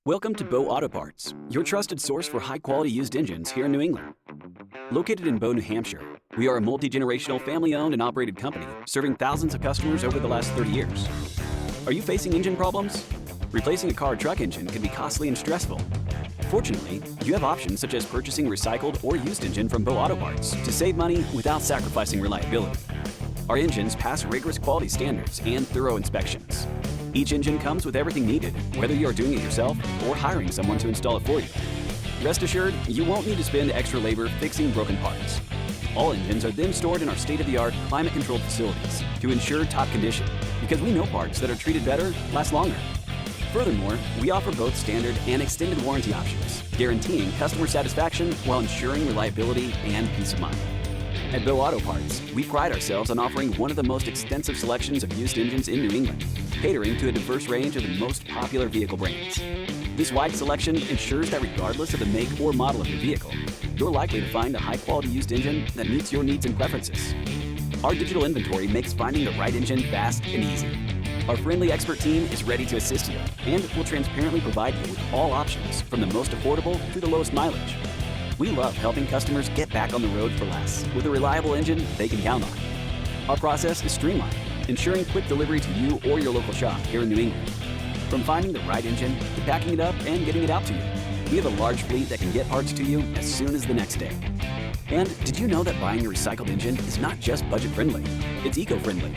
Welcome to Bow Auto Parts, your trusted source for high-quality used engines here in New England. Located in Bow, New Hampshire, we are a multi-generational family-owned and operated company serving thousands of customers over the last 30 years. Are you facing engine problems? Replacing a car or truck engine can be costly and stressful. Fortunately, you have options such as purchasing recycled or used engine from Bow Auto Parts to save money without sacrificing reliability. Our engines pass rigorous quality standards and thorough inspections. Each engine comes with everything needed, whether you are doing it yourself or hiring someone to install it for you. Rest assured, you won't need to spend extra labor fixing broken parts. All engines are then stored in our state-of-the-art climate-controlled facilities to ensure top condition, because we know parts that are treated better last longer. Furthermore, we offer both standard and extended warranty options, guaranteeing customer satisfaction while ensuring reliability and peace of mind. At Bow Auto Parts, we pride ourselves on offering one of the most extensive selections of used engines in New England, catering to a diverse range of the most popular vehicle brands. This wide selection ensures that regardless of the make or model of your vehicle, you're likely to find a high-quality used engine that meets your needs and preferences. Our digital inventory makes finding the right engine fast and easy. Our friendly expert team is ready to assist you and will transparently provide you with all options from the most affordable to the lowest mileage. We love helping customers get back on the road for less with a reliable engine they can count on. Our process is streamlined, ensuring quick delivery to you or your local shop here in New England. From finding the right engine to packing it up and getting it out to you, we have a large fleet that can get parts to you as soon as the next day. And did you know that buying a recycled engine is not just budget-friendly, it's eco-friendly?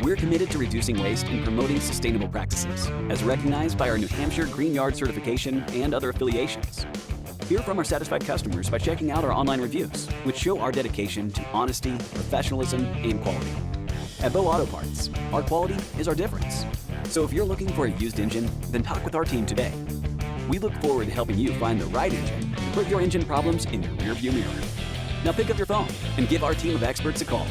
We're committed to reducing waste and promoting sustainable practices, as recognized by our New Hampshire Green Yard certification and other affiliations. Hear from our satisfied customers by checking out our online reviews, which show our dedication to honesty, professionalism, and quality. At Bow Auto Parts, our quality is our difference. So if you're looking for a used engine, then talk with our team today. We look forward to helping you find the right engine and put your engine problems in your rearview mirror. Now pick up your phone and give our team of experts a call.